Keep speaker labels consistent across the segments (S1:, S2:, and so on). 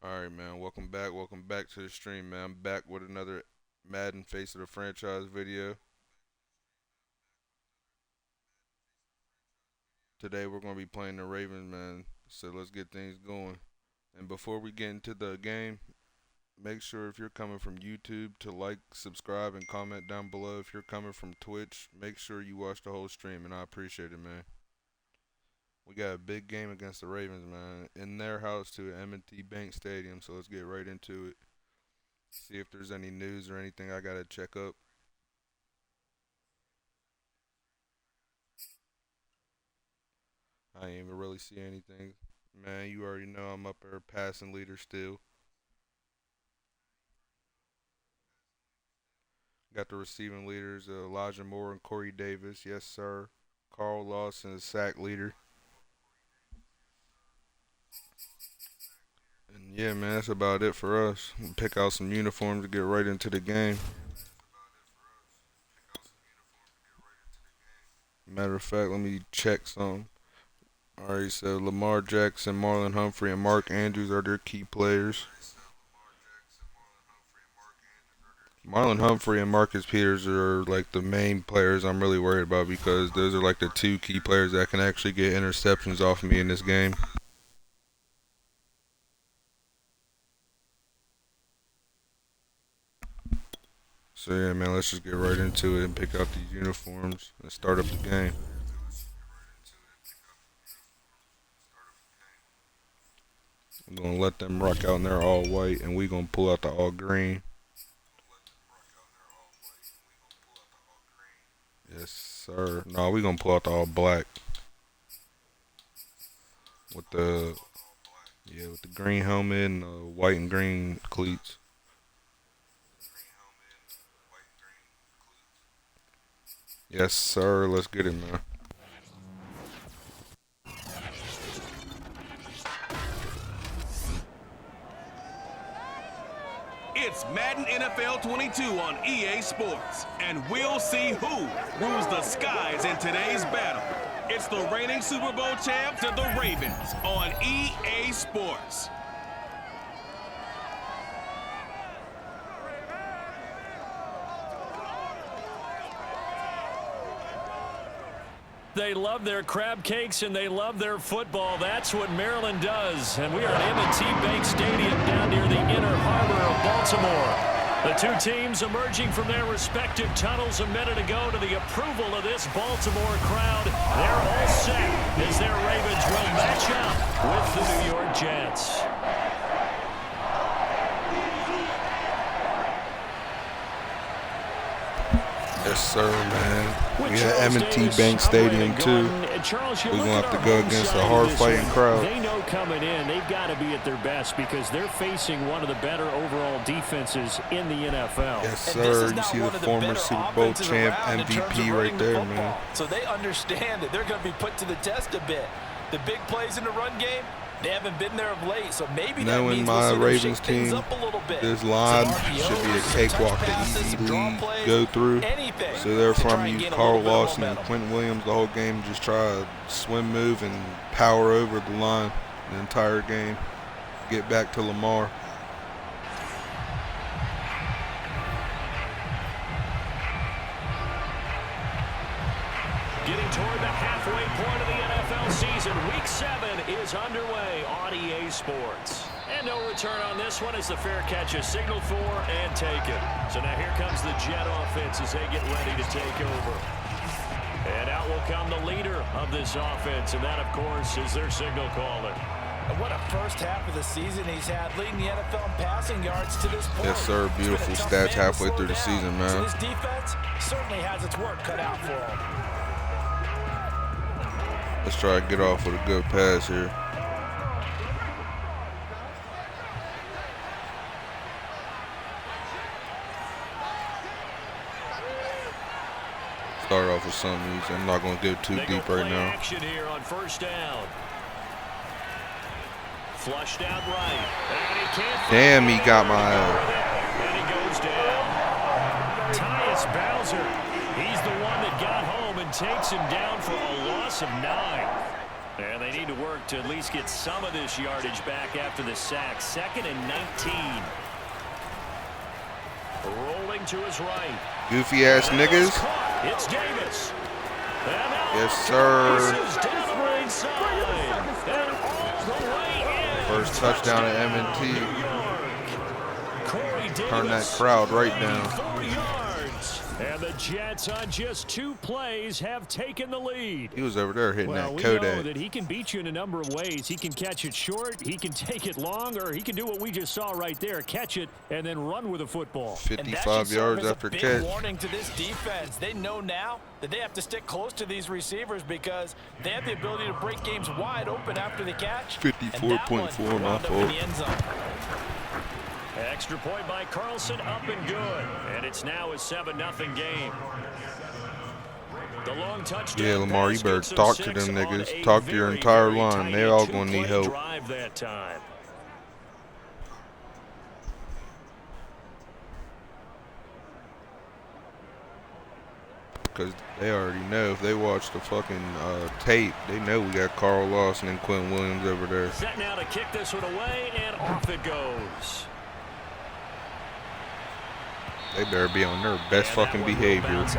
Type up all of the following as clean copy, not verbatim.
S1: Alright, man. Welcome back. Welcome back to the stream, man. I'm back with another Madden Face of the Franchise video. Today we're going to be playing the Ravens, man. So let's get things going. And before we get into the game, make sure if you're coming from YouTube to like, subscribe, and comment down below. If you're coming from Twitch, make sure you watch the whole stream, and I appreciate it, man. We got a big game against the Ravens, man. In their house to M&T Bank Stadium, so let's get right into it. See if there's any news or anything I gotta check up. I ain't even really see anything. Man, you already know I'm up there passing leader still. Got the receiving leaders, Elijah Moore and Corey Davis. Yes, sir. Carl Lawson is sack leader. And yeah, man, that's about it for us. Pick out some uniforms to get right into the game. Matter of fact, let me check some. Alright, so Lamar Jackson, Marlon Humphrey, and Mark Andrews are their key players. Marlon Humphrey and Marcus Peters are like the main players I'm really worried about because those are like the two key players that can actually get interceptions off me in this game. So yeah, man, let's just get right into it and pick out these uniforms and start up the game. I'm gonna let them rock out in their all white, and we gonna pull out the all green. Yes, sir. No, we gonna pull out the all black with the with the green helmet and the white and green cleats. Yes, sir. Let's get it, man.
S2: It's Madden NFL 22 on EA Sports, and we'll see who rules the skies in today's battle. It's the reigning Super Bowl champs and the Ravens on EA Sports.
S3: They love their crab cakes and they love their football. That's what Maryland does. And we are at M&T Bank Stadium down near the inner harbor of Baltimore. The two teams emerging from their respective tunnels a minute ago to the approval of this Baltimore crowd. They're all set as their Ravens will match up with the New York Jets.
S1: Yes, sir, man. We at M&T Bank Stadium too. We're gonna have to go against a hard-fighting crowd.
S3: They know coming in, they've got to be at their best because they're facing one of the better overall defenses in the NFL.
S1: Yes, sir. You see the former Super Bowl champ MVP right there, man.
S4: So they understand that they're going to be put to the test a bit. The big plays in the run game, they haven't been there of late, so maybe that
S1: Knowing
S4: means
S1: my
S4: we'll
S1: Ravens team, this line should be a cakewalk to easily go through. So therefore, I'm using Carl Lawson and Quentin Williams the whole game. Just try to swim move and power over the line the entire game. Get back to Lamar.
S3: Getting toward the halfway point of the NFL season, Week 7 is underway on EA Sports. And no return on this one as the fair catch is signaled for and taken. So now here comes the Jet offense as they get ready to take over. And out will come the leader of this offense, and that, of course, is their signal caller.
S4: And what a first half of the season he's had, leading the NFL in passing yards to this point.
S1: Yes, sir. Beautiful stats halfway through the season, man.
S4: So this defense certainly has its work cut out for him.
S1: Let's try to get off with a good pass here. Start off with something easy. I'm not going to get too deep right now.
S3: Action here on first down. Flushed out right. And he can't
S1: Damn, he got my...
S3: And he goes down. Tyus Bowser. He's the one that got home and takes him down for a loss of 9. And they need to work to at least get some of this yardage back after the sack. 2nd and 19. Rolling to his right.
S1: Goofy ass niggas.
S3: It's Davis.
S1: Yes, sir. First touchdown at M&T. Turn that crowd right down.
S3: And the Jets on just 2 plays have taken the lead.
S1: He was over there hitting that
S3: We
S1: Kodak.
S3: know that he can beat you in a number of ways. He can catch it short, he can take it long, or he can do what we just saw right there, catch it and then run with the football.
S1: 55 yards after catch.
S4: Big warning to this defense. They know now that they have to stick close to these receivers because they have the ability to break games wide open after the catch.
S1: 54.4, my fault.
S3: Extra point by Carlson, up and good. And it's now a 7-0 game. The long touchdown.
S1: Yeah, Lamar, you better talk to them niggas. Talk to your entire line. They all gonna need help.
S3: Drive that time.
S1: Because they already know if they watch the fucking tape, they know we got Carl Lawson and Quentin Williams over there.
S3: Set now to kick this one away, and off it goes.
S1: They better be on their best fucking behavior. That's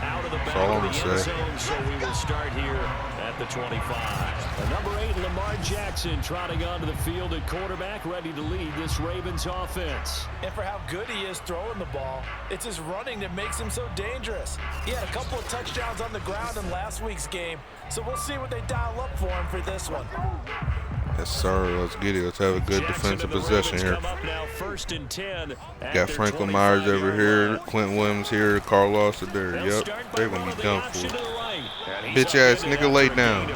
S1: all I'm going to say.
S3: So we will start here at the 25. The number 8, Lamar Jackson, trotting onto the field at quarterback, ready to lead this Ravens offense.
S4: And for how good he is throwing the ball, it's his running that makes him so dangerous. He had a couple of touchdowns on the ground in last week's game, so we'll see what they dial up for him for this one.
S1: Yes, sir. Let's get it. Let's have a good defensive possession here. Got Franklin Myers over here, Quentin Williams here, Carl Lawson there. Yep, they're going to be done for. Bitch ass nigga, lay down.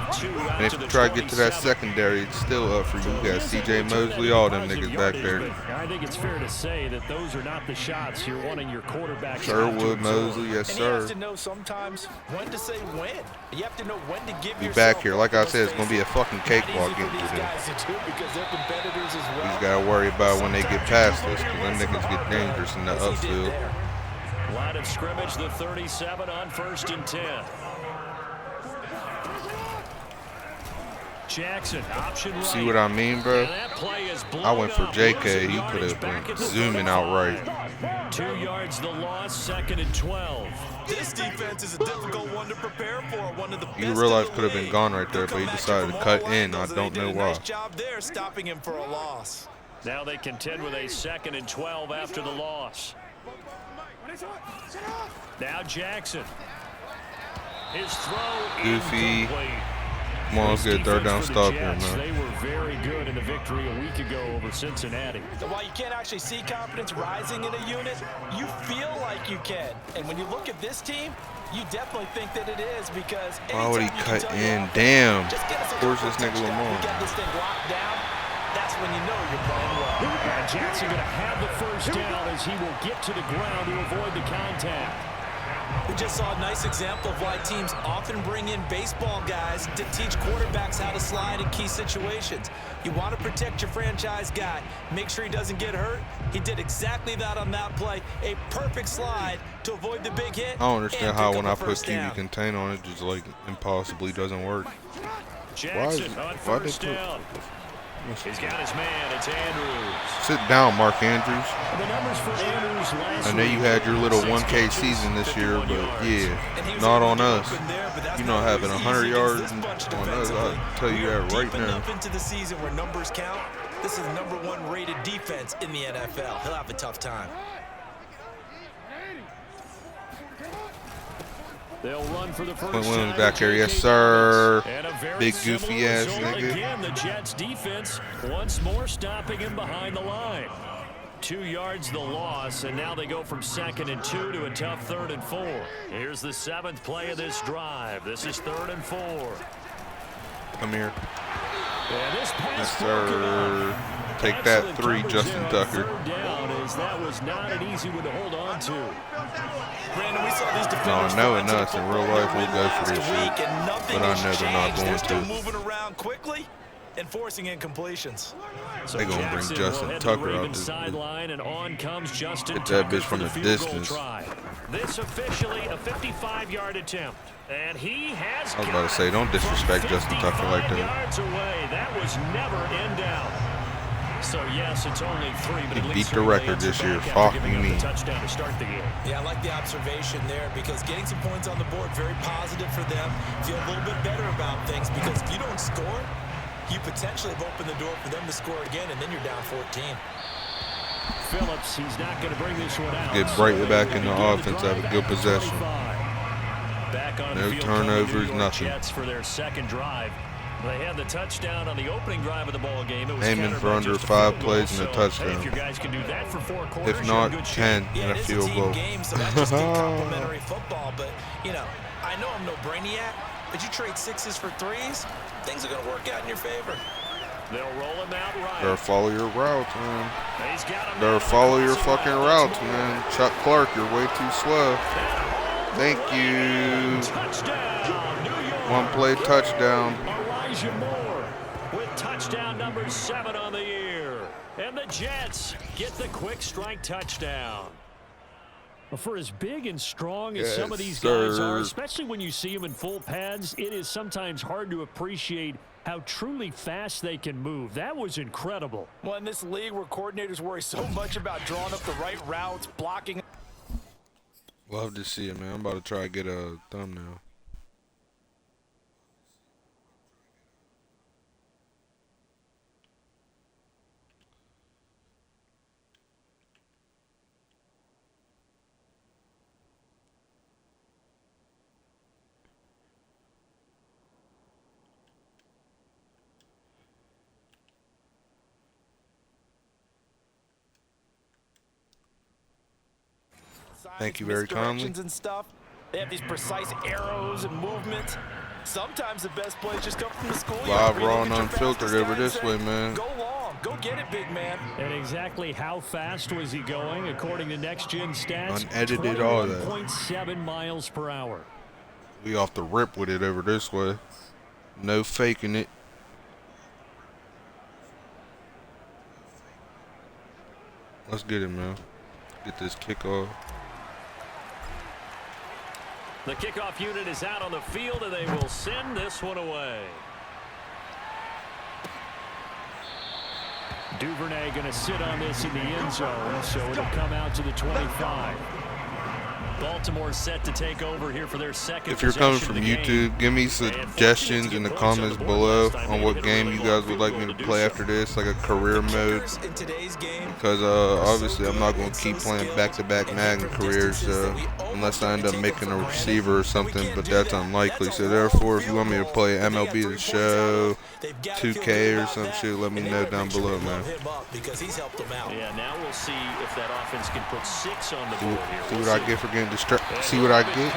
S1: And if you try to get to that secondary, it's still up for you. You got C.J. Mosley, all them niggas back there.
S3: I think it's fair to say that those are not the shots you're wanting your quarterback.
S1: Sherwood, Mosley, yes, sir.
S4: And he has to know sometimes when to say when. You have to know when to give
S1: be back here. Like I said, it's going to be a fucking cakewalk getting to them. He's got to worry about when they get past us, because them niggas get dangerous in the upfield.
S3: Line of scrimmage, the 37 on 1st and 10. Jackson, option right.
S1: See what I mean, bro? I went for JK. He could have been zooming out right.
S3: 2 yards the loss, 2nd and 12.
S4: This defense is a difficult one to prepare for. One of the best.
S1: You realize could have been gone right there, but he decided to cut in. I don't know why.
S4: Nice job there, stopping him for a loss.
S3: Now they contend with a 2nd and 12 after the loss. Now Jackson. His throw
S1: Goofy.
S3: incomplete.
S1: Come on, let's get a 3rd down stop here, man.
S3: They were very good in the victory a week ago over Cincinnati.
S4: So while you can't actually see confidence rising in a unit, you feel like you can. And when you look at this team, you definitely think that it is because
S1: why would he cut in? Damn. Where's this nigga Lamar?
S4: Get this thing locked down. That's when you know you're playing well.
S3: And Jackson going to have the 1st down as he will get to the ground to avoid the contact.
S4: We just saw a nice example of why teams often bring in baseball guys to teach quarterbacks how to slide in key situations. You want to protect your franchise guy. Make sure he doesn't get hurt. He did exactly that on that play. A perfect slide to avoid the big hit.
S1: I don't understand how when I put QB contain on it, just like impossibly doesn't work.
S3: Jackson on 1st down. He's got his man. It's Andrews.
S1: Sit down, Mark Andrews.
S3: The numbers for Andrews last
S1: I know you had your little 1K season this year, but yeah, not on us. You're not having 100 yards on us. I'll tell you that right now.
S4: Into the season where numbers count. This is the #1 rated defense in the NFL. He'll have a tough time.
S3: They'll run for the first
S1: Quentin Williams back here, yes sir. Big goofy ass nigga.
S3: Again, the Jets defense once more stopping him behind the line. 2 yards the loss, and now they go from 2nd and 2 to a tough 3rd and 4. Here's the 7th play of this drive. This is 3rd and 4.
S1: Come here.
S3: And this pass
S1: yes sir. Take that 3, Justin Tucker.
S3: That was not an easy one to hold on to.
S4: Brandon, we saw these defenders
S1: knowing us in real life, we'll go for this shit. But I know they're not going
S4: to.
S1: to.
S4: Moving around quickly and forcing incompletions.
S3: So
S1: they're going to bring Justin Tucker out this.
S3: Sideline, and on comes Justin
S1: Get that bitch from a distance.
S3: This officially a 55-yard attempt. And he has
S1: I was about to say, don't disrespect Justin Tucker like that.
S3: Yards away. That was never in doubt. So yes, it's only 3, but
S1: he beat the record this year. Fuck me.
S3: Touchdown to start the game.
S4: Yeah, I like the observation there because getting some points on the board, very positive for them. Feel a little bit better about things because if you don't score, you potentially have opened the door for them to score again, and then you're down 14.
S3: Phillips, he's not going to bring this one out.
S1: Get right back in the offense, have a good possession.
S3: Back on
S1: No
S3: the field
S1: turnovers, nothing.
S3: Jets for their second drive. They had the touchdown on the opening drive of the ball game. It was
S1: aiming for under 5 plays and a touchdown.
S3: If you guys can do that for 4 quarters,
S1: if not 10 and a field goal.
S4: Game, so that's just good complimentary football. But you know, I know I'm no brainiac, but you trade 6s for 3s, things are going to work out in your favor.
S3: They'll roll him out right.
S1: Better follow your routes, man. Better follow your fucking routes, man. Chuck Clark, you're way too slow. Thank you. One play touchdown.
S3: Elijah Moore with touchdown number 7 on the year. And the Jets get the quick strike touchdown. For as big and strong as some of these guys are, especially when you see them in full pads, it is sometimes hard to appreciate how truly fast they can move. That was incredible.
S4: Well, in this league where coordinators worry so much about drawing up the right routes, blocking.
S1: Love to see it, man. I'm about to try to get a thumbnail. Thank you very kindly.
S4: And stuff. They have these precise arrows and movements. Sometimes the best plays just come from the school.
S1: Live, raw, and unfiltered over this way, man.
S4: Go long. Go get it, big man.
S3: And exactly how fast was he going? According to Next Gen Stats,
S1: unedited, all that.
S3: 21.7 miles per hour.
S1: We off the rip with it over this way. No faking it. Let's get it, man. Get this kickoff.
S3: The kickoff unit is out on the field, and they will send this one away. Duvernay going to sit on this in the end zone, so it'll come out to the 25. Baltimore set to take over here for their second.
S1: If you're coming from YouTube, give me suggestions in the comments below on what game you guys would like me to play after this, like a career mode. Because obviously I'm not going to keep playing back-to-back Madden careers unless I end up making a receiver or something, but that's unlikely. So therefore, if you want me to play MLB The Show, 2K or some shit, let me know down below, man.
S3: Yeah, now we'll see if that offense can put 6 on the board here.
S1: See what I get for getting distracted. See what I get?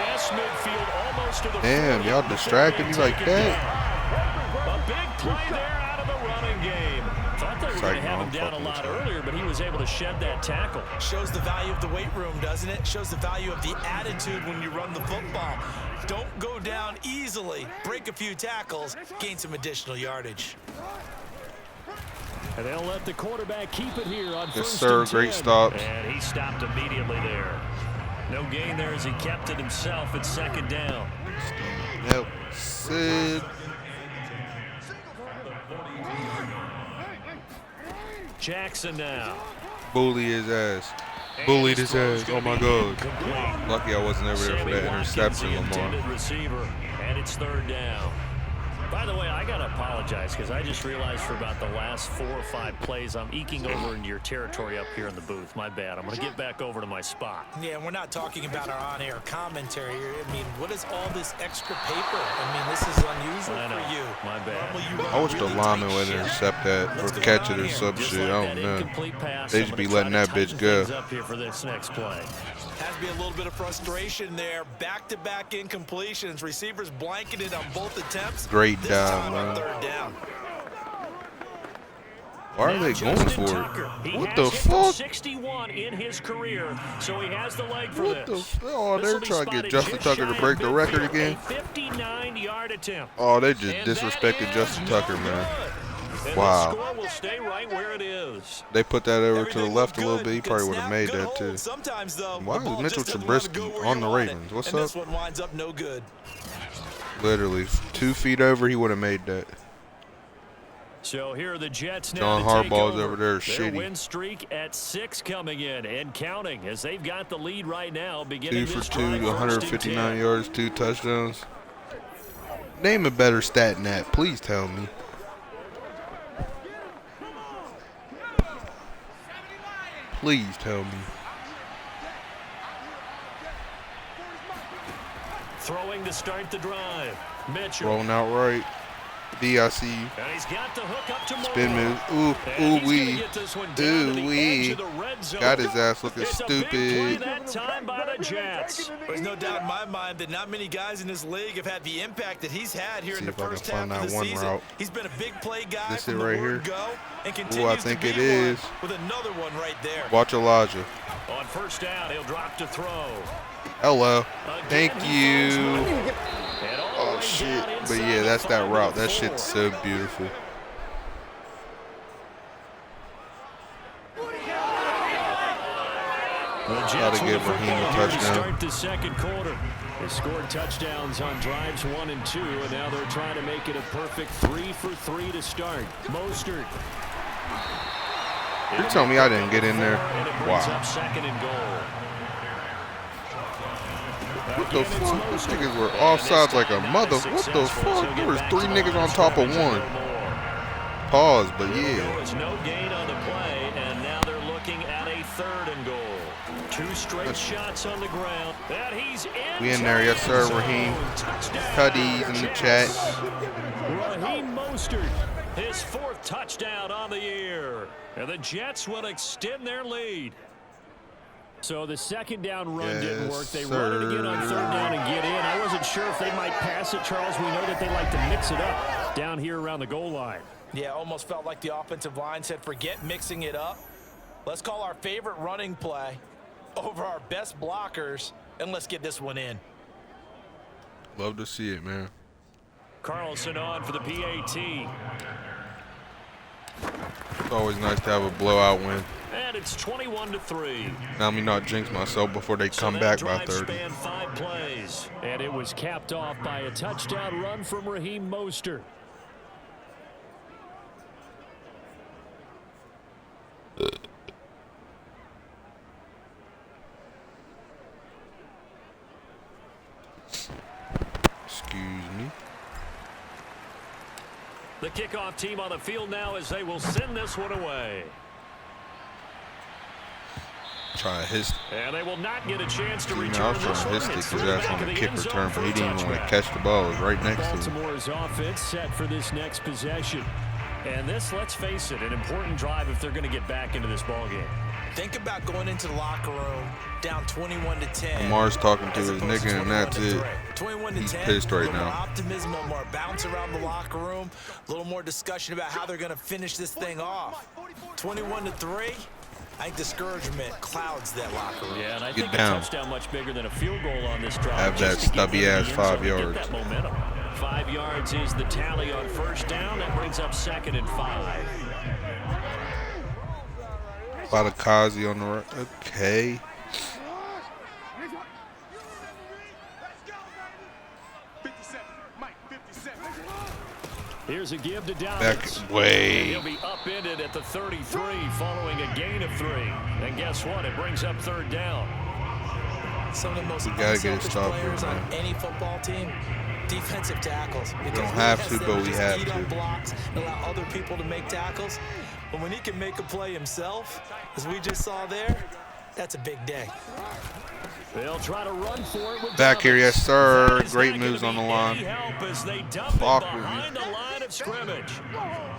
S1: Damn, y'all distracted me like that.
S3: A big play there out of the running game. Thought they were going to have him down a lot earlier, but he was able to shed that tackle.
S4: Shows the value of the weight room, doesn't it? Shows the value of the attitude when you run the football. Don't go down easily. Break a few tackles. Gain some additional yardage.
S3: And they'll let the quarterback keep it here on
S1: yes,
S3: first
S1: sir.
S3: and 10.
S1: Great stops.
S3: And he stopped immediately there. No gain there as he kept it himself at second down.
S1: Yep. Sid.
S3: Jackson now.
S1: Bully his ass. Bullied his ass. Oh my God. Lucky I wasn't over there for that interception, Lamar.
S3: Receiver, and it's third down. By the way, I got to apologize because I just realized for about the last 4 or 5 plays, I'm eking over into your territory up here in the booth. My bad. I'm going to get back over to my spot.
S4: Yeah, we're not talking about our on-air commentary here. I mean, what is all this extra paper? I mean, this is unusual for you.
S3: My bad.
S1: I wish the lineman would intercept that or catch it or some shit. I don't know. They just be letting that bitch go.
S3: Up here for this next play.
S4: Has to be a little bit of frustration there. Back-to-back incompletions. Receivers blanketed on both attempts.
S1: Great dive, man.
S4: Third down.
S1: Why are they going for it? What the fuck?
S3: 61 in his career, so he has the leg for
S1: what
S3: this.
S1: The oh, they're trying to get Justin Tucker to break the record again.
S3: 59-yard attempt.
S1: Oh, they just disrespected Justin Tucker, man.
S3: And
S1: Wow.
S3: the score will stay right where it is.
S1: They put that over to the
S4: Everything
S1: left a
S4: looked
S1: little
S4: good.
S1: bit. He
S4: Good
S1: probably would have
S4: snap,
S1: made
S4: good
S1: that
S4: hold.
S1: too.
S4: Sometimes, though,
S1: Why
S4: the
S1: is
S4: ball
S1: Mitchell
S4: just doesn't want to
S1: Trubisky
S4: go where
S1: on
S4: you
S1: the
S4: want it.
S1: Ravens? What's
S4: And
S1: up?
S4: this one winds up no good.
S1: Literally 2 feet over, he would have made that.
S3: So here are the Jets now
S1: John
S3: to take
S1: Harbaugh's
S3: over.
S1: over there
S3: Their
S1: shitty.
S3: win streak at 6 coming in and counting as they've got the lead right now. Beginning
S1: 2 for
S3: this
S1: 2,
S3: drive,
S1: 159
S3: 1st and 10.
S1: yards, 2 touchdowns. Name a better stat than that. Please tell me. Please tell me.
S3: Throwing to start the drive. Mitchell.
S1: Rolling out right. D, I see you.
S3: And he's got the hook up to
S1: Spin
S3: Moore.
S1: move. Ooh,
S3: And
S1: ooh
S3: he's gonna
S1: wee.
S3: get this one down to the
S1: Ooh
S3: edge
S1: wee.
S3: of the red zone.
S1: Got his ass looking
S3: It's a big play
S1: stupid.
S3: that time by the Jets.
S4: There's no doubt in my mind that not many guys in this league have had the impact that he's had here
S1: See
S4: in the
S1: if I can
S4: first half
S1: find
S4: of
S1: that
S4: the
S1: one
S4: season.
S1: route.
S4: He's been a big play guy
S1: This
S4: from
S1: it
S4: the
S1: right
S4: word
S1: here?
S4: go and
S1: Ooh, I
S4: continues
S1: think
S4: to
S1: it
S4: be
S1: is.
S4: one with another one right there.
S1: Watch Elijah.
S3: On first down, he'll drop to throw.
S1: Hello.
S3: Again,
S1: Thank
S3: he
S1: you.
S3: throws one. And all the
S1: Oh
S3: way
S1: shit.
S3: down
S1: But
S3: inside
S1: yeah,
S3: the
S1: that's that
S3: 5
S1: route.
S3: to
S1: That
S3: 4.
S1: shit's so beautiful.
S3: The
S1: Gotta
S3: Jets
S1: give
S3: with the
S1: Raheem a
S3: football here to
S1: touchdown.
S3: start the second quarter. They scored touchdowns on drives 1 and 2, and now they're trying to make it a perfect 3 for 3 to start. Mostert.
S1: You're telling me I didn't get in there?
S3: And it brings
S1: Wow.
S3: up second and goal.
S1: What the
S3: Again, it's
S1: fuck? These
S3: Mostert.
S1: niggas were
S3: And
S1: offsides
S3: this
S1: like a
S3: time not
S1: mother.
S3: as
S1: What the
S3: successful, so
S1: fuck?
S3: get
S1: There was
S3: back
S1: 3
S3: to the
S1: niggas
S3: line
S1: on top of
S3: scrimmage and
S1: 1.
S3: no more.
S1: Pause, but
S3: There
S1: yeah.
S3: was no gain on the play, and now they're looking at a 3rd and goal. 2 straight shots on the ground. And he's in.
S1: We in there, yes sir, Raheem.
S3: Touchdown,
S1: Cuddies in the chat.
S3: Raheem Mostert, his 4th touchdown on the year. And the Jets will extend their lead. So the second down run didn't
S1: Yes,
S3: work. They run it again on 3rd down and get in. I wasn't sure if they might pass it, Charles. We know that they like to mix it up down here around the goal line.
S4: Yeah, almost felt like the offensive line said, forget mixing it up. Let's call our favorite running play over our best blockers, and let's get this one in.
S1: Love to see it, man.
S3: Carlson on for the PAT.
S1: It's always nice to have a blowout win.
S3: And it's 21-3.
S1: Now me not jinx myself before they
S3: So
S1: come
S3: that
S1: back by
S3: drive
S1: 30.
S3: spanned 5 plays. And it was capped off by a touchdown run from Raheem Mostert.
S1: Excuse me.
S3: The kickoff team on the field now as they will send this one away.
S1: Try his.
S3: And they will not get a chance to
S1: I
S3: return
S1: was
S3: this
S1: trying
S3: one.
S1: to his
S3: It's
S1: stick his
S3: through
S1: ass
S3: back
S1: on
S3: of
S1: the
S3: the
S1: kick
S3: end zone
S1: return,
S3: for
S1: but he
S3: a
S1: didn't even want to
S3: touchback.
S1: catch the ball. It was right next to him.
S3: Baltimore's offense set for this next possession. And this, let's face it, an important drive if they're going to get back into this ball game.
S4: Think about going into the locker room down 21-10.
S1: Lamar's talking to
S4: as
S1: his
S4: opposed to
S1: nigga, and that's it.
S4: 21-10.
S1: He's pissed right
S4: a little more
S1: now.
S4: optimism, a little more bounce around the locker room, a little more discussion about how they're going to finish this thing off. 21-3. I think discouragement clouds that locker room.
S3: Yeah, and I
S1: Get
S3: think
S1: down.
S3: a touchdown much bigger than a field goal on this drive.
S1: Have that
S3: just to get
S1: stubby
S3: into the
S1: ass
S3: end
S1: 5
S3: zone and
S1: yards.
S3: Get that momentum. 5 yards is the tally on first down. That brings up 2nd and 5.
S1: Badakazi on the right. Okay.
S3: Here's a give to Dallas.
S1: Back way.
S3: He'll be upended at the 33 following a gain of 3. And guess what? It brings up 3rd down.
S4: Some of the most
S1: We gotta get it
S4: unselfish
S1: stopped
S4: players
S1: here,
S4: on
S1: man.
S4: any football team, defensive tackles.
S1: We don't have to, but we have
S4: eat on
S1: to.
S4: blocks and allow other people to make tackles. But when he can make a play himself, as we just saw there, that's a big day.
S3: They'll try to run for it with
S1: Back here,
S3: Dobbins.
S1: yes, sir.
S3: That is
S1: Great
S3: not gonna
S1: moves on
S3: be
S1: the line.
S3: any help as they dump it
S1: Fuck with me.
S3: behind the line of scrimmage.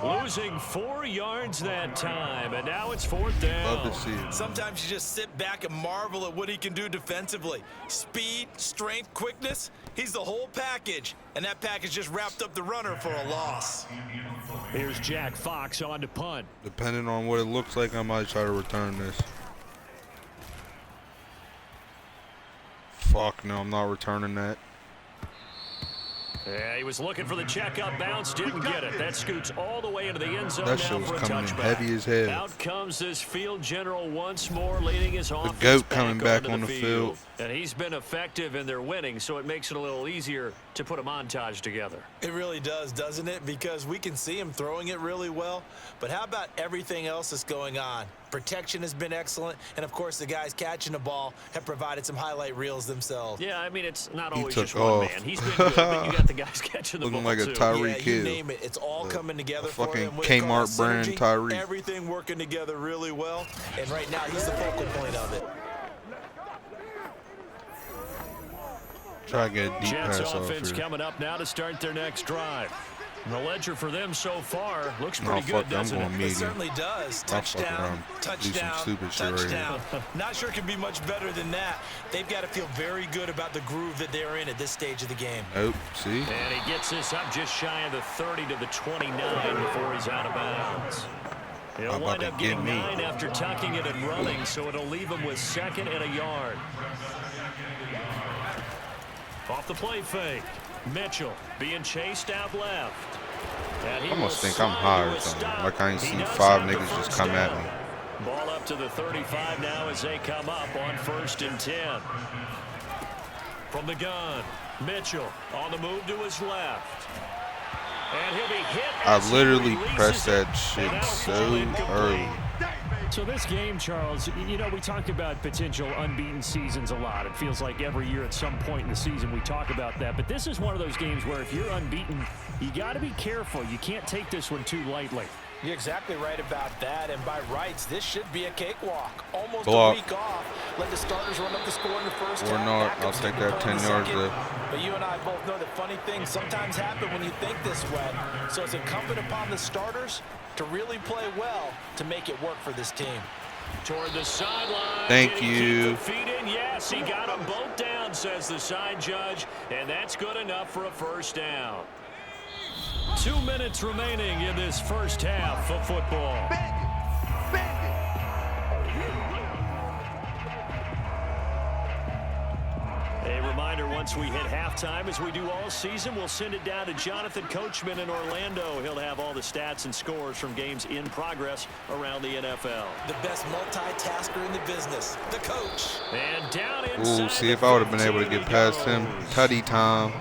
S3: Losing 4 yards that time, and now it's 4th down.
S1: Love to see it.
S4: Sometimes you just sit back and marvel at what he can do defensively. Speed, strength, quickness, he's the whole package. And that package just wrapped up the runner for a loss.
S3: Here's Jack Fox on to punt.
S1: Depending on what it looks like, I might try to return this. Fuck no, I'm not returning that.
S3: Yeah, he was looking for the checkup bounce, didn't get it. That scoots all the way into the end zone
S1: That
S3: now
S1: shit was
S3: for a
S1: coming in
S3: touchback.
S1: heavy as hell.
S3: Out comes this field general once more, leading his offense
S1: GOAT coming back
S3: onto
S1: on the field.
S3: And he's been effective in their winning, so it makes it a little easier to put a montage together.
S4: It really does, doesn't it? Because we can see him throwing it really well. But how about everything else that's going on? Protection has been excellent. And, of course, the guys catching the ball have provided some highlight reels themselves.
S3: Yeah, I mean, it's not always
S1: took
S3: just one
S1: off.
S3: man. He's been good, but you got the guys catching the ball,
S1: Looking like a
S3: too.
S1: Tyreek
S4: Yeah,
S1: Hill.
S4: you name it. It's all coming together for
S1: fucking
S4: him. What do you call
S1: Kmart
S4: it?
S1: brand
S4: Synergy.
S1: Tyreek.
S4: Everything working together really well. And right now, he's the focal point of it.
S1: Try to get a deep
S3: Jets
S1: pass off
S3: offense
S1: here.
S3: coming up now to start their next drive. And the ledger for them so far looks
S1: No,
S3: pretty
S1: fuck
S3: good,
S1: it, I'm
S3: doesn't
S1: going
S3: it?
S4: It
S1: medium.
S4: certainly does.
S1: I'll fuck
S4: Touchdown,
S1: around, do some
S4: touchdown,
S1: stupid shit right here.
S4: touchdown. Not sure it can be much better than that. They've got to feel very good about the groove that they're in at this stage of the game.
S1: Nope, see?
S3: And he gets this up just shy of the 30 to the 29 before he's out of bounds. He'll
S1: How
S3: wind
S1: about
S3: up
S1: they get
S3: getting
S1: me?
S3: 9 after tucking it and running, so it'll leave him with 2nd and a yard. Off the play fake. Mitchell being chased out left. And he
S1: I almost
S3: will
S1: think I'm
S3: slide
S1: high
S3: to
S1: or
S3: a
S1: something.
S3: stop.
S1: Like I ain't
S3: He
S1: seen
S3: does
S1: 5
S3: have the
S1: niggas just
S3: first
S1: come at
S3: down.
S1: me.
S3: Ball up to the 35 now as they come up on 1st and 10. From the gun, Mitchell on the move to his left. And he'll be hit.
S1: I
S3: as he
S1: literally
S3: releases
S1: pressed
S3: it,
S1: that
S3: and
S1: shit
S3: that'll
S1: so
S3: fall incomplete.
S1: early.
S5: So this game, Charles, you know, we talk about potential unbeaten seasons a lot. It feels like every year at some point in the season we talk about that. But this is one of those games where if you're unbeaten, you got to be careful. You can't take this one too lightly.
S4: You're exactly right about that, and by rights, this should be a cakewalk. Almost
S1: Block.
S4: a week off. Let the starters run up the score in the first
S1: Or
S4: half.
S1: not, I'll
S4: Backups
S1: take
S4: get the
S1: that
S4: ball in
S1: 10
S4: the
S1: yards
S4: second.
S1: there.
S4: But you and I both know that funny things sometimes happen when you think this way. So it's incumbent upon the starters to really play well to make it work for this team.
S3: Toward the sideline.
S1: Thank
S3: Did he
S1: you.
S3: keep the feet in? Yes, he got them both down, says the side judge, and that's good enough for a first down. 2 minutes remaining in this first half of football. A reminder, once we hit halftime, as we do all season, we'll send it down to Jonathan Coachman in Orlando. He'll have all the stats and scores from games in progress around the NFL.
S4: The best multitasker in the business, the coach.
S3: And down inside.
S1: Ooh, see if I would have been able to get past him. Tutty time.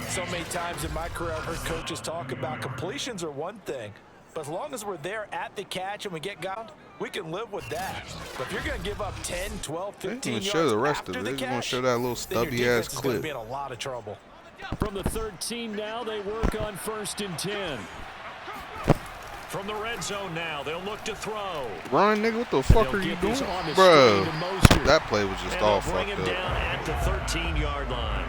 S4: So many times in my career, I've heard coaches talk about completions are one thing. But as long as we're there at the catch and we get gone, we can live with that. But if you're going to give up 10, 12,
S1: They
S4: 15
S1: didn't even
S4: yards
S1: show the rest
S4: after
S1: of it.
S4: the
S1: They just want to
S4: catch,
S1: show that little
S4: then your
S1: stubby
S4: defense
S1: ass
S4: is going to
S1: clip.
S4: be in a lot of trouble.
S3: From the 13 now, they work on 1st and 10. From the red zone now, they'll look to throw.
S1: Run, nigga, what the fuck
S3: They'll
S1: are you
S3: give
S1: doing?
S3: this on the
S1: Bro,
S3: screen to Mostert.
S1: that play was just
S3: And
S1: all
S3: they'll bring
S1: fucked
S3: him
S1: up.
S3: down at the 13-yard line.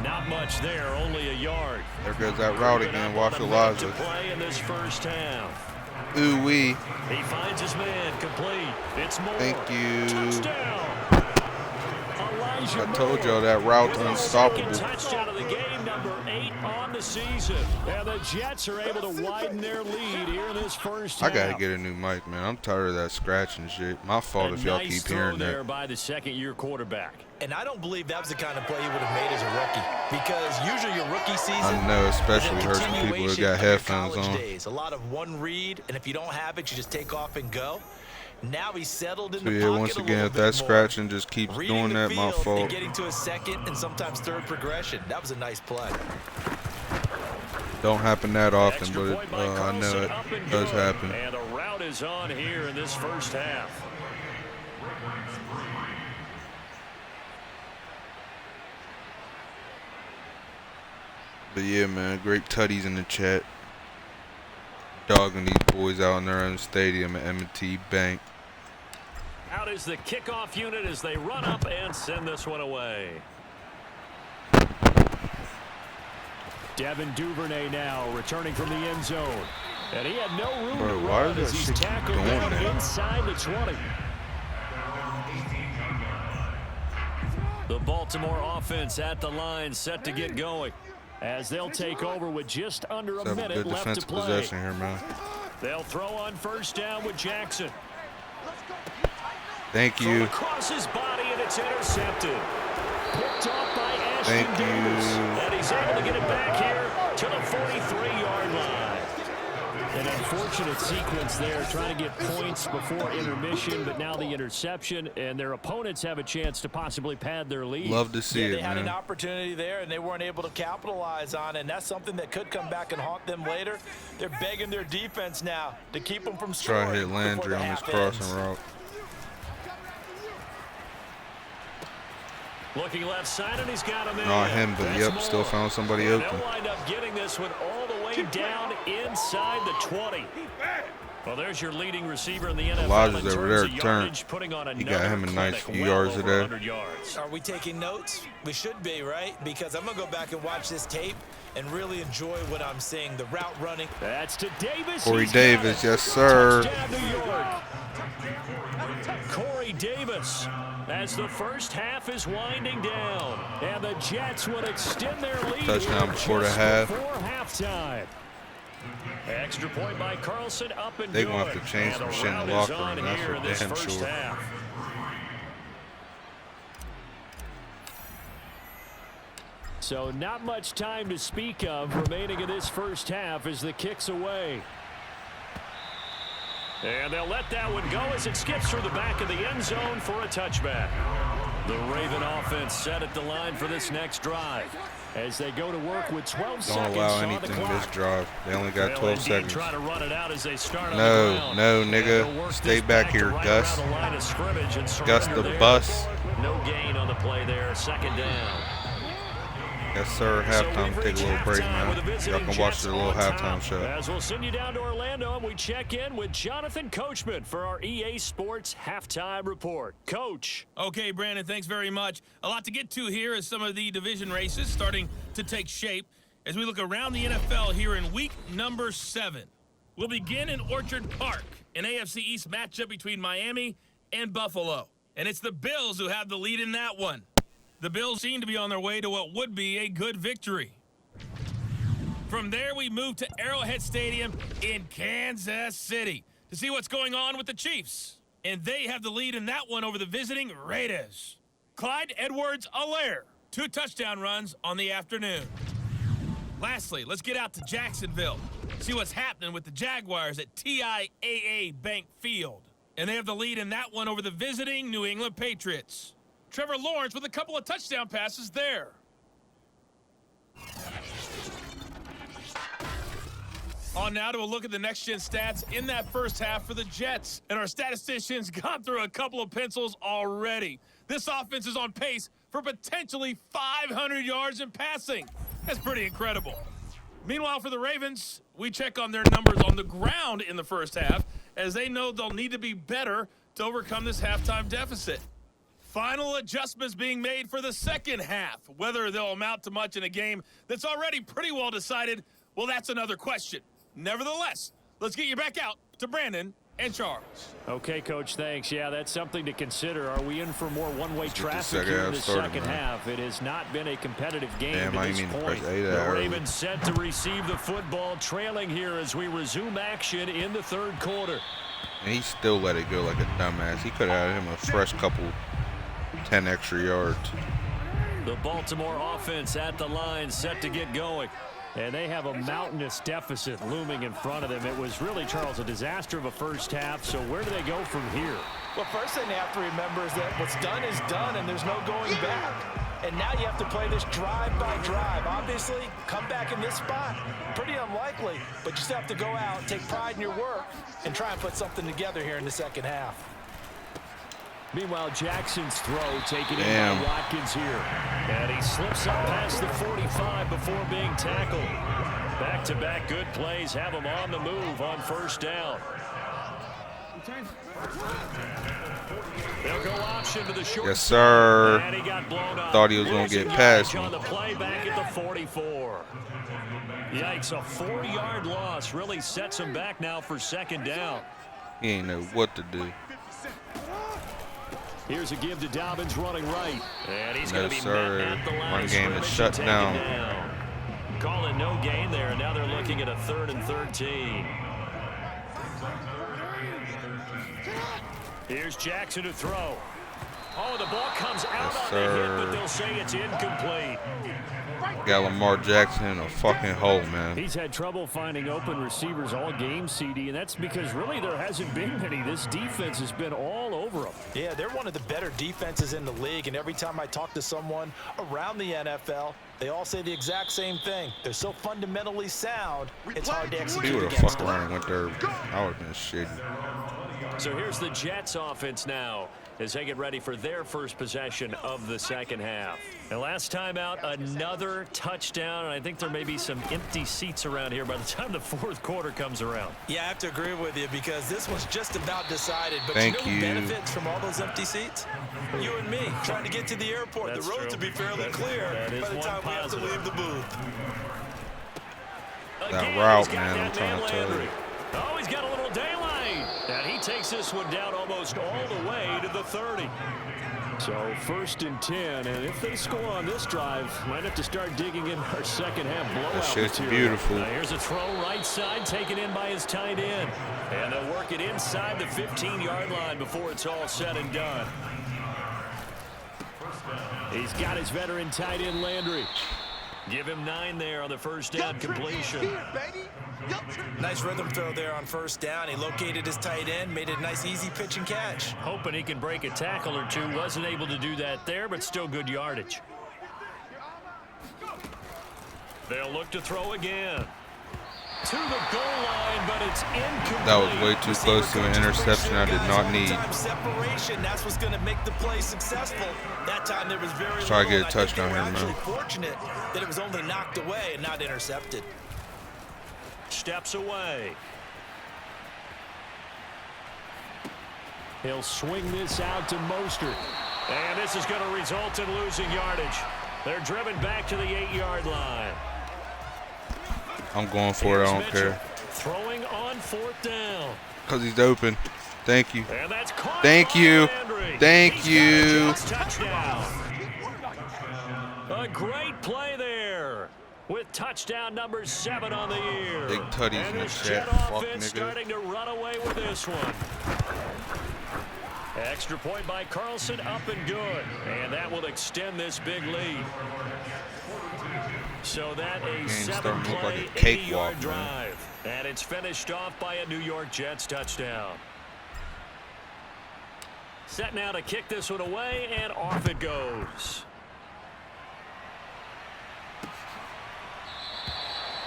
S3: Not much there, only a yard.
S1: There goes that route again. Watch
S3: To
S1: Elijah.
S3: play in this first half.
S1: Ooh-wee.
S3: He finds his man complete. It's Moore.
S1: Thank you.
S3: Touchdown. Elijah
S1: I told
S3: Moore
S1: y'all that route's
S3: with his
S1: unstoppable.
S3: second touchdown of the game, number 8 on the season. And the Jets are able to widen their lead here in this first half.
S1: I gotta get a new mic, man. I'm tired of that scratching shit. My fault if y'all
S3: nice
S1: keep
S3: throw
S1: hearing
S3: there
S1: that.
S3: by the second-year quarterback.
S4: And I don't believe that was the kind of play he would have made as a rookie. Because usually your rookie season
S1: I know, especially
S4: is a
S1: hurts some people who
S4: continuation
S1: got
S4: of your
S1: headphones
S4: college
S1: on.
S4: days. A lot of one read, and if you don't have it, you just take off and go. Now he's settled in
S1: So
S4: the
S1: yeah,
S4: pocket
S1: once
S4: a
S1: again,
S4: little
S1: if
S4: bit
S1: that
S4: more.
S1: scratching just keeps
S4: Reading
S1: doing
S4: the
S1: that, my
S4: field
S1: fault.
S4: and getting to a second and sometimes third progression. That was a nice play.
S1: Don't happen that often,
S3: Extra
S1: but
S3: point by
S1: I know
S3: Carlson,
S1: it
S3: up and
S1: does
S3: good.
S1: happen.
S3: And a route is on here in this first half.
S1: But yeah, man, great tutties in the chat. Dogging these boys out in their own stadium at M&T Bank.
S3: Out is the kickoff unit as they run up and send this one away.
S5: Devin Duvernay now returning from the end zone.
S3: And he had no room
S1: Bro,
S3: to
S1: why
S3: run
S1: is
S3: as
S1: that
S3: he's
S1: shit
S3: tackled
S1: going
S3: down
S1: there?
S3: inside the 20. The Baltimore offense at the line set to get going as they'll take over with just under a
S1: Let's have a
S3: minute
S1: good
S3: left to
S1: defensive
S3: play.
S1: possession here, man.
S3: They'll throw on first down with Jackson.
S1: Thank
S3: Thrown
S1: you.
S3: across his body, and it's intercepted. picked off by
S1: Thank
S3: Ashton
S1: you.
S3: Davis. And he's able to get it back here to the 43-yard line. An unfortunate sequence there, trying to get points before intermission, but now the interception, and their opponents have a chance to possibly pad their lead.
S1: Love to see it,
S4: They had
S1: man.
S4: an opportunity there, and they weren't able to capitalize on it, and that's something that could come back and haunt them later. They're begging their defense now to keep them from scoring.
S1: Try to hit Landry on his crossing route.
S3: Looking left side, and he's got him in.
S1: Not him, but
S3: That's
S1: yep,
S3: Moore.
S1: still found somebody
S3: And
S1: open.
S3: they'll wind up getting this one all the way down inside the 20. Well, there's your leading receiver in the NFL.
S1: Elijah's
S3: in
S1: over
S3: terms
S1: there
S3: of
S1: turned.
S3: yardage, putting on
S1: He got him a nice
S3: clinic,
S1: few
S3: well
S1: yards
S3: over
S1: today.
S3: 100 yards.
S4: Are we taking notes? We should be, right? Because I'm going to go back and watch this tape and really enjoy what I'm seeing. The route running.
S3: That's to Davis.
S1: Corey
S3: He's got
S1: Davis,
S3: it.
S1: yes, sir.
S3: Touchdown, New York. Corey Davis, as the first half is winding down, and the Jets would extend their lead
S1: Touchdown
S3: here
S1: before the
S3: just
S1: half.
S3: before halftime. Extra point by Carlson, up and
S1: They
S3: good.
S1: gonna have to change
S3: And
S1: some
S3: the
S1: shit in the
S3: round is
S1: locker
S3: on
S1: room, that's
S3: here
S1: for
S3: in this
S1: damn
S3: first
S1: sure.
S3: half. So not much time to speak of remaining in this first half as the kick's away. And they'll let that one go as it skips through the back of the end zone for a touchback. The Raven offense set at the line for this next drive as they go to work with 12
S1: Don't
S3: seconds
S1: allow
S3: on the
S1: anything
S3: clock.
S1: this drive. They only got
S3: They'll
S1: 12
S3: indeed
S1: seconds.
S3: try to run it out as they start on
S1: No,
S3: the ground.
S1: no,
S3: And
S1: nigga.
S3: they'll work
S1: Stay
S3: this
S1: back
S3: to
S1: here,
S3: right
S1: Gus.
S3: around the line of scrimmage and
S1: Gus
S3: surrender
S1: the
S3: there.
S1: bus.
S3: No gain on the play there. Second down.
S1: Yes, sir. Halftime.
S3: we've
S1: Take a
S3: reached
S1: little break,
S3: halftime with the
S1: man.
S3: visiting
S1: Y'all can watch
S3: Jets
S1: the little
S3: on top.
S1: halftime show.
S3: As we'll send you down to Orlando, and we check in with Jonathan Coachman for our EA Sports Halftime Report. Coach.
S6: Okay, Brandon, thanks very much. A lot to get to here as some of the division races starting to take shape as we look around the NFL here in week number 7. We'll begin in Orchard Park, an AFC East matchup between Miami and Buffalo. And it's the Bills who have the lead in that one. The Bills seem to be on their way to what would be a good victory. From there, we move to Arrowhead Stadium in Kansas City to see what's going on with the Chiefs. And they have the lead in that one over the visiting Raiders. Clyde Edwards-Helaire, 2 touchdown runs on the afternoon. Lastly, let's get out to Jacksonville, see what's happening with the Jaguars at TIAA Bank Field. And they have the lead in that one over the visiting New England Patriots. Trevor Lawrence with a couple of touchdown passes there. On now to a look at the next-gen stats in that first half for the Jets. And our statisticians got through a couple of pencils already. This offense is on pace for potentially 500 yards in passing. That's pretty incredible. Meanwhile, for the Ravens, we check on their numbers on the ground in the first half, as they know they'll need to be better to overcome this halftime deficit. Final adjustments being made for the second half. Whether they'll amount to much in a game that's already pretty well decided, well, that's another question. Nevertheless, let's get you back out to Brandon and Charles.
S5: Okay, Coach, thanks. Yeah, that's something to consider. Are we in for more one-way
S1: get the
S5: traffic
S1: second
S5: here in
S1: half
S5: the
S1: started,
S5: second
S1: man.
S5: half? It has not been a competitive game
S1: Damn,
S5: to
S1: I
S5: this
S1: didn't mean to
S5: point.
S1: press A that
S5: The
S1: early.
S5: Ravens set to receive the football, trailing here as we resume action in the third quarter.
S1: And he still let it go like a dumbass. He could have had him a fresh couple 10 extra yards.
S3: The Baltimore offense at the line, set to get going.
S5: And they have a mountainous deficit looming in front of them. It was really, Charles, a disaster of a first half. So where do they go from here?
S4: Well, first thing they have to remember is that what's done is done, and there's no going back. And now you have to play this drive by drive. Obviously, come back in this spot, pretty unlikely, but you still have to go out, take pride in your work, and try and put something together here in the second half.
S3: Meanwhile, Jackson's throw taken in
S1: Damn.
S3: by Watkins here. And he slips up past the 45 before being tackled. Back-to-back good plays have him on the move on first down. They'll go option to the short
S1: Yes,
S3: side,
S1: sir.
S3: and he got blown up.
S1: Thought he was gonna get
S3: Losing
S1: past
S3: yardage
S1: me.
S3: on the play back at the 44. Yikes, a 4-yard loss really sets him back now for second down.
S1: He ain't know what to do.
S3: Here's a give to Dobbins running right. And he's
S1: No,
S3: going to be
S1: sir.
S3: met at the line
S1: Run
S3: of
S1: game is
S3: scrimmage
S1: shut
S3: and taken
S1: down.
S3: Call it no gain there. Now they're looking at a 3rd and 13. Here's Jackson to throw. Oh, the ball comes out
S1: Yes,
S3: on the hit, but
S1: sir.
S3: they'll say it's incomplete.
S1: Got Lamar Jackson in a fucking hole, man.
S5: He's had trouble finding open receivers all game, CD, and that's because really there hasn't been many. This defense has been all over them.
S4: Yeah, they're one of the better defenses in the league, and every time I talk to someone around the NFL, they all say the exact same thing. They're so fundamentally sound, it's hard to
S1: He
S4: execute
S1: would have
S4: against
S1: fucked
S4: them.
S1: around and went there. I would have been shitty.
S3: So here's the Jets offense now as they get ready for their first possession of the second half. And last time out, another touchdown, and I think there may be some empty seats around here by the time the fourth quarter comes around.
S4: Yeah, I have to agree with you because this was just about decided. But
S1: Thank
S4: you know
S1: you.
S4: who benefits from all those empty seats? You and me, trying to get to the airport.
S3: That's
S4: the road
S3: true.
S4: to be fairly clear
S3: that is
S4: by the
S3: one
S4: time we have to
S3: positive.
S4: leave the booth.
S3: Again,
S1: route,
S3: he's got
S1: man,
S3: that
S1: I'm trying to
S3: man
S1: tell you.
S3: Landry. Oh, he's got a little daylight. And he takes this one down almost all the way to the 30.
S5: So 1st and 10, and if they score on this drive, might have to start digging in our second half blowout
S1: That shit's
S5: material.
S1: beautiful.
S3: Now here's a throw right side, taken in by his tight end. And they'll work it inside the 15-yard line before it's all said and done.
S5: He's got his veteran tight end Landry.
S3: Give him 9 there on the first down completion.
S4: Nice rhythm throw there on first down. He located his tight end, made it a nice easy pitch and catch.
S3: Hoping he can break a tackle or two. Wasn't able to do that there, but still good yardage. They'll look to throw again. To the goal line, but it's incomplete.
S1: That was way too close to an interception I did not need.
S4: Separation, that's what's going to make the play successful. That time there was very
S1: Try to
S4: little,
S1: get a
S4: and I think they
S1: touchdown
S4: were
S1: here, man.
S4: actually fortunate that it was only knocked away and not intercepted.
S3: Steps away.
S5: He'll swing this out to Mostert.
S3: And this is going to result in losing yardage. They're driven back to the 8-yard line.
S1: I'm going for it. I don't care.
S3: Throwing on 4th down.
S1: Because he's open. Thank you.
S3: And that's caught
S1: Thank
S3: by
S1: you.
S3: Landry.
S1: Thank
S3: He's got a
S1: you.
S3: Jets touchdown. A great play there with touchdown number 7 on the year.
S1: Big tutties
S3: And
S1: in the
S3: this
S1: chat.
S3: Jet
S1: Fuck,
S3: offense
S1: nigga.
S3: starting to run away with this one. Extra point by Carlson, up and good. And that will extend this big lead. So that a
S1: starting to look like
S3: 7-play,
S1: a cakewalk,
S3: 80-yard
S1: man.
S3: drive. And it's finished off by a New York Jets touchdown. Set now to kick this one away, and off it goes.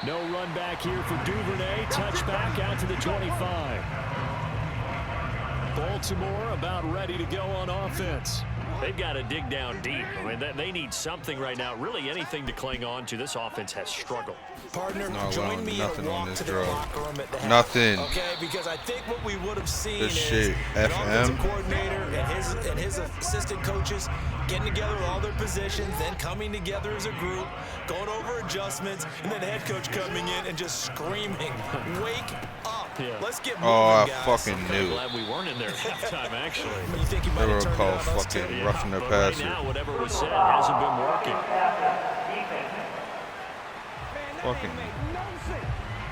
S5: No run back here for Duvernay. Touchback out to the 25. Baltimore about ready to go on offense.
S3: They've got to dig down deep. I mean, they need something right now. Really anything to cling on to. This offense has struggled.
S4: Partner,
S1: No,
S4: join me in
S1: nothing
S4: a
S1: on
S4: walk
S1: this
S4: to the
S1: drive.
S4: locker room at the half.
S1: Nothing.
S4: Okay, because I think what we would have seen
S1: This
S4: is
S1: shit,
S4: an
S1: FM.
S4: offensive coordinator and his assistant coaches getting together with all their positions, then coming together as a group, going over adjustments, and then the head coach coming in and just screaming, "Wake up!
S5: Yeah.
S4: Let's get moving,
S1: Oh, I
S4: guys."
S1: fucking
S3: I'm
S1: knew it.
S3: glad we weren't in there at halftime, actually.
S4: You think you might
S1: They were
S4: have turned it
S1: called
S4: on us too?
S1: fucking roughing the
S3: But right
S1: passer.
S3: now, whatever was said hasn't been working.
S1: Fucking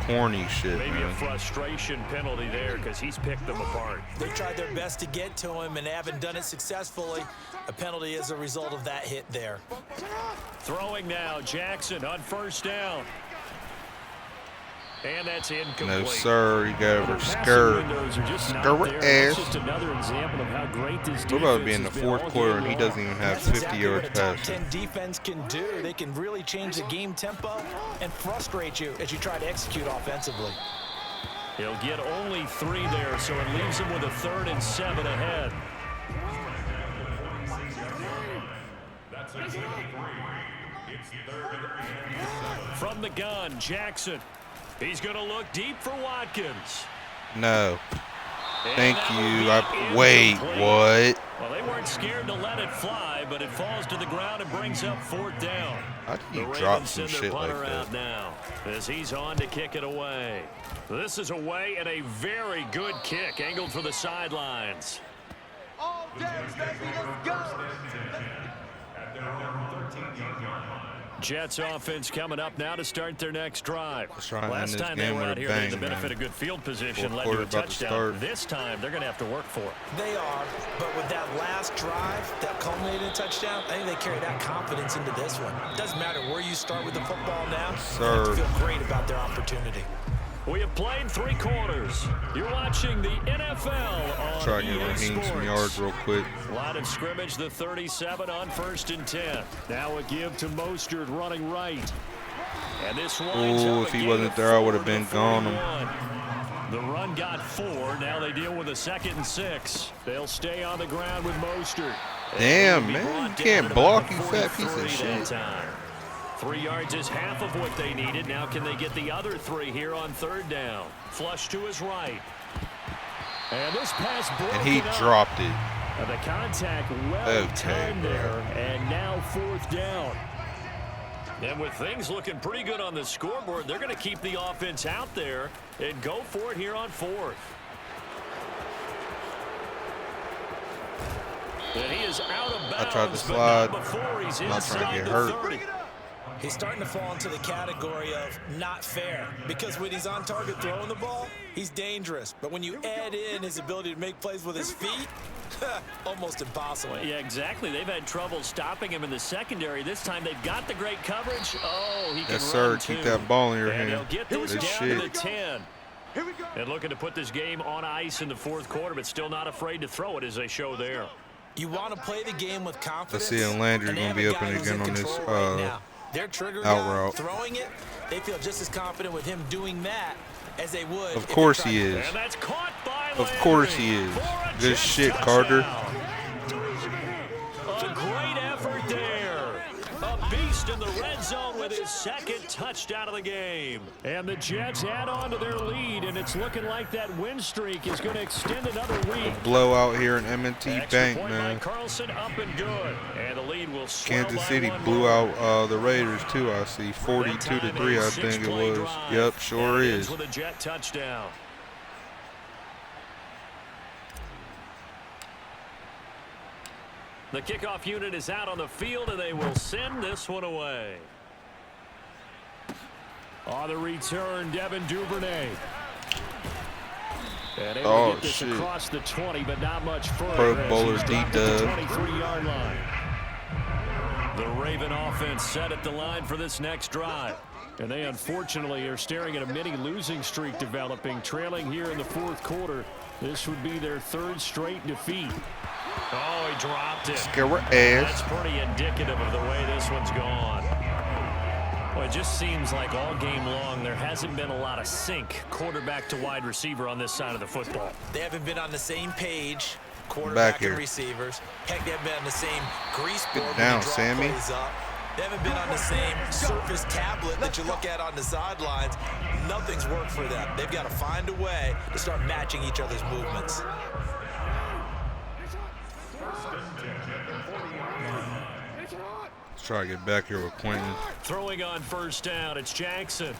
S1: corny shit,
S3: Maybe a
S1: man.
S3: frustration penalty there because he's picked them apart.
S4: They tried their best to get to him and haven't done it successfully. A penalty is a result of that hit there.
S3: Throwing now, Jackson on first down. And that's incomplete.
S1: No, sir. You got over
S5: Passing
S1: skirt.
S5: windows are just not
S1: Skirt
S5: there. That's
S1: ass.
S5: just another example of how great this
S1: We're about to be
S5: defense
S1: in the
S5: has been
S1: fourth
S5: all
S1: quarter,
S5: game
S1: and he
S5: long.
S1: doesn't even have
S4: That's
S1: 50
S4: exactly
S1: yards
S4: what a top
S1: passing.
S4: 10 defense can do. They can really change the game tempo and frustrate you as you try to execute offensively.
S3: He'll get only 3 there, so it leaves him with a 3rd and 7 ahead. From the gun, Jackson. He's going to look deep for Watkins.
S1: No.
S3: And
S1: Thank
S3: that
S1: you.
S3: will be
S1: Wait,
S3: incomplete.
S1: what?
S3: Well, they weren't scared to let it fly, but it falls to the ground and brings up 4th down.
S1: How did
S3: The
S1: you
S3: Ravens
S1: drop some
S3: send their
S1: shit like
S3: punter out
S1: that?
S3: now as he's on to kick it away. This is away and a very good kick angled for the sidelines. Jets offense coming up now to start their next drive.
S1: Last
S3: time they were out here, they had the benefit of good field position, led to a touchdown. This time, they're going to have to work for it.
S4: They are, but with that last drive that culminated in a touchdown, I think they carry that confidence into this one. It doesn't matter where you start with the football now. They have to feel great about their opportunity.
S3: We have played 3 quarters. You're watching the NFL on
S1: Try to get
S3: EA
S1: Raheem some yards real quick.
S3: Line of scrimmage, the 37 on 1st and 10.
S5: Now a give to Mostert running right.
S3: And this
S1: oh, if he wasn't there, I would have been gone.
S3: The run got 4. Now they deal with a 2nd and 6. They'll stay on the ground with Mostert.
S1: Damn, man. You can't block, you fat piece of shit.
S3: 3 yards is half of what they needed. Now can they get the other 3 here on 3rd down? Flush to his right.
S5: And this pass broken
S1: and he dropped it.
S5: The contact well timed there. And now 4th down.
S3: And with things looking pretty good on the scoreboard, they're going to keep the offense out there and go for it here on 4th. And he is out of bounds.
S1: I tried to slide.
S3: He's
S1: not trying to get hurt.
S4: He's starting to fall into the category of not fair, because when he's on target throwing the ball, he's dangerous. But when you add in his ability to make plays with his feet, almost impossible.
S3: Well, yeah, exactly. They've had trouble stopping him in the secondary. This time they've got the great coverage. Oh, he can
S1: yes,
S3: run
S1: sir. Keep that ball in your hand.
S3: They'll get this down to the 10. And looking to put this game on ice in the 4th quarter, but still not afraid to throw it as they show there.
S4: You want to play the game with confidence.
S1: Let's see, and Landry's going to be open again on this
S4: their trigger
S1: out
S4: guy
S1: route.
S4: Throwing it, they feel just as confident with him doing that as they would.
S1: Of course he is.
S3: And that's caught by
S1: of course he is. Good shit, Carter.
S3: A great effort there. A beast in the red zone with his 2nd touchdown of the game.
S5: And the Jets add on to their lead, and it's looking like that win streak is going to extend another week.
S1: A blowout here in M&T Bank, man.
S3: Carlson up and good. And the lead will
S1: Kansas City blew out the Raiders too. I see 42-3. I think it was. Yep, sure is.
S3: With a Jet touchdown. The kickoff unit is out on the field, and they will send this one away.
S5: On the return, Devin Duvernay. And able to get this across the 20, but not much further.
S1: Pro Bowler D-Dub.
S5: 23-yard line.
S3: The Raven offense set at the line for this next drive.
S5: And they unfortunately are staring at a mini losing streak developing, trailing here in the 4th quarter. This would be their 3rd straight defeat.
S3: Oh, he dropped it.
S1: Scare ass.
S3: That's pretty indicative of the way this one's gone. Well, it just seems like all game long there hasn't been a lot of sync quarterback to wide receiver on this side of the football.
S4: They haven't been on the same page, quarterback and receivers. Heck, they haven't been on the same grease board when they draw plays up. They haven't been on the same Surface tablet that you look at on the sidelines. Nothing's worked for them. They've got to find a way to start matching each other's movements.
S1: Let's try to get back here with Quentin.
S3: Throwing on 1st down, it's Jackson.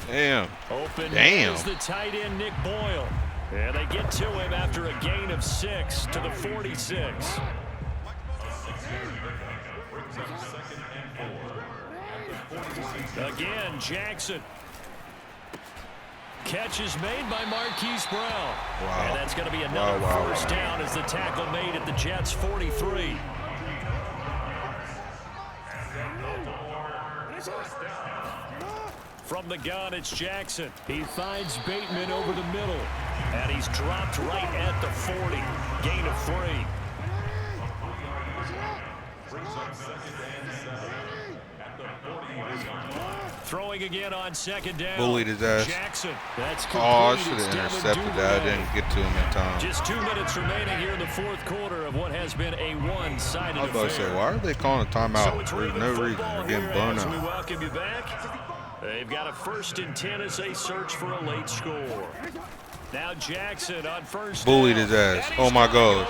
S1: Damn.
S3: Open
S1: Damn.
S3: is the tight end, Nick Boyle. And they get to him after a gain of 6 to the 46. Again, Jackson. Catch is made by Marquise Brown.
S1: Wow.
S3: And that's going to be another 1st down as the tackle made at the Jets' 43. From the gun, it's Jackson.
S5: He finds Bateman over the middle.
S3: And he's dropped right at the 40. Gain of 3. Throwing again on 2nd down.
S1: Bullied his ass.
S3: Jackson.
S5: That's
S1: I should have intercepted that. I didn't get to him in time.
S3: Just 2 minutes remaining here in the 4th quarter of what has been a one-sided affair.
S1: I was about to say, why are they calling a timeout?
S3: So
S1: There's no reason. They're getting blown
S3: we
S1: out.
S3: welcome you back. They've got a 1st and 10 as they search for a late score. Now Jackson on 1st
S1: Bullied
S3: down.
S1: his ass. Oh my God.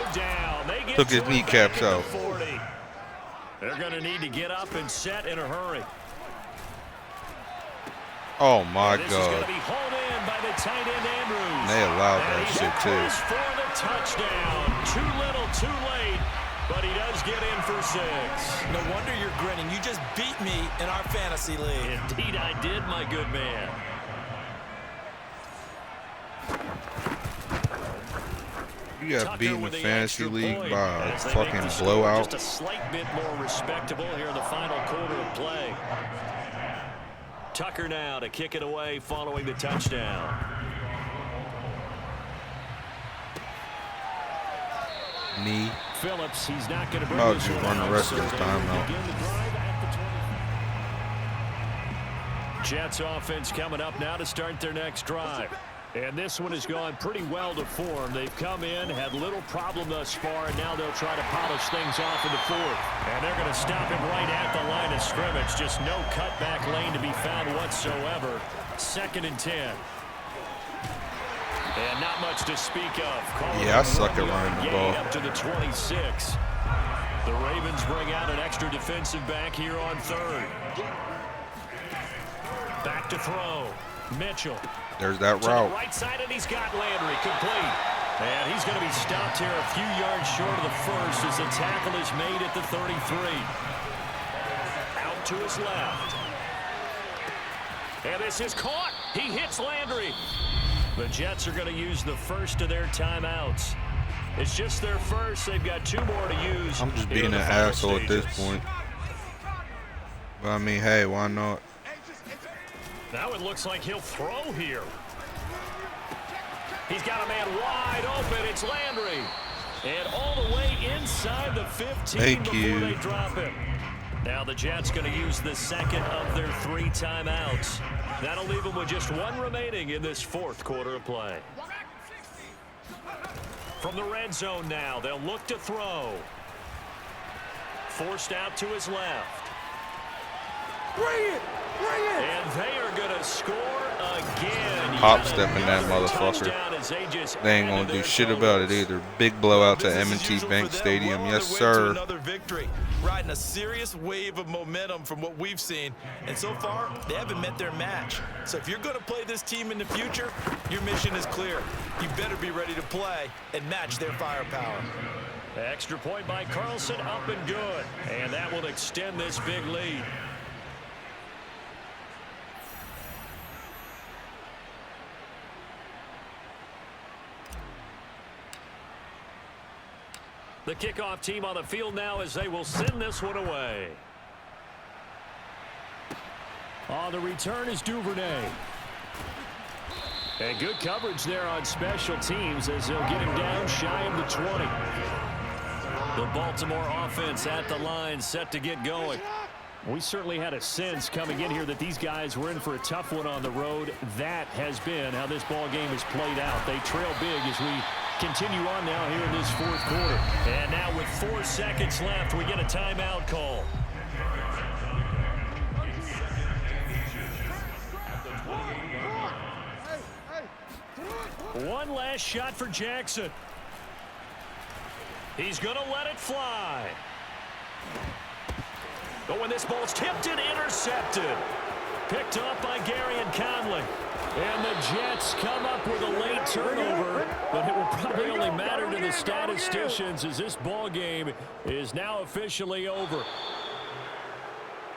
S1: Took his kneecaps out.
S3: They're going to need to get up and set in a hurry.
S1: Oh my
S3: This is
S1: God.
S3: going to be hauled in by the tight end Andrews.
S1: They allowed
S3: And
S1: that
S3: he's
S1: shit
S3: across
S1: too.
S3: for the touchdown. Too little, too late. But he does get in for 6.
S4: No wonder you're grinning. You just beat me in our fantasy league.
S3: Indeed I did, my good man.
S1: You got beat in the fantasy league by a fucking blowout.
S3: Just a slight bit more respectable here in the final quarter of play. Tucker now to kick it away following the touchdown.
S1: Knee.
S3: Phillips, he's not going to bring
S1: I'll
S3: this
S1: just
S3: one
S1: run the
S3: out,
S1: rest
S3: so
S1: of this
S3: they
S1: time
S3: will
S1: out.
S3: begin the drive at the 20. Jets offense coming up now to start their next drive. And this one has gone pretty well to form. They've come in, had little problem thus far, and now they'll try to polish things off in the 4th. And they're going to stop him right at the line of scrimmage. Just no cutback lane to be found whatsoever. 2nd and 10. And not much to speak of.
S1: Yeah, I suck at running the ball.
S3: Up to the 26. The Ravens bring out an extra defensive back here on 3rd. Back to throw. Mitchell.
S1: There's that
S3: To the
S1: route.
S3: right side, and he's got Landry complete. And he's going to be stopped here a few yards short of the 1st as the tackle is made at the 33. Out to his left. And this is caught. He hits Landry. The Jets are going to use the first of their timeouts. It's just their first. They've got 2 more to use.
S1: I'm just being an asshole at this point. But I mean, hey, why not?
S3: Now it looks like he'll throw here. He's got a man wide open. It's Landry. And all the way inside the 15
S1: Thank
S3: before
S1: you.
S3: they drop him. Now the Jets going to use the 2nd of their 3 timeouts. That'll leave them with just 1 remaining in this 4th quarter of play. From the red zone now, they'll look to throw. Forced out to his left.
S4: Bring it! Bring it!
S3: And they are going to score again.
S1: Hop stepping that motherfucker. They ain't gonna do shit about it either. Big blowout at M&T Bank Stadium. Yes, sir.
S4: Another victory. Riding a serious wave of momentum from what we've seen. And so far, they haven't met their match. So if you're going to play this team in the future, your mission is clear. You better be ready to play and match their firepower.
S3: Extra point by Carlson, up and good. And that will extend this big lead. The kickoff team on the field now as they will send this one away. On the return is Duvernay. And good coverage there on special teams as they'll get him down shy of the 20. The Baltimore offense at the line set to get going. We certainly had a sense coming in here that these guys were in for a tough one on the road. That has been how this ball game has played out. They trail big as we continue on now here in this 4th quarter. And now with 4 seconds left, we get a timeout call. One last shot for Jackson. He's going to let it fly. But when this ball's tipped and intercepted. Picked off by Gary and Conley. And the Jets come up with a late turnover, but it will probably only matter to the statisticians as this ball game is now officially over.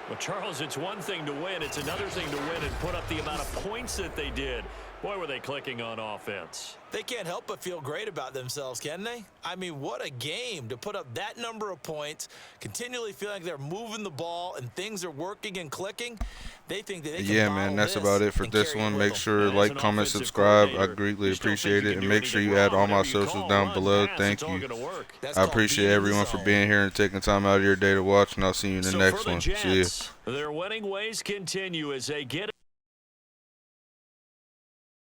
S3: Well, Charles, it's one thing to win. It's another thing to win and put up the amount of points that they did. Boy, were they clicking on offense.
S4: They can't help but feel great about themselves, can they? I mean, what a game to put up that number of points, continually feeling like they're moving the ball and things are working and clicking. They think that they can
S1: Yeah, man, that's about it for this one. Make sure to like, comment, subscribe. I greatly appreciate it. And make sure you add all my socials down below. Thank you. I appreciate everyone for being here and taking time out of your day to watch, and I'll see you in the next one. See you.
S3: Their winning ways continue as they get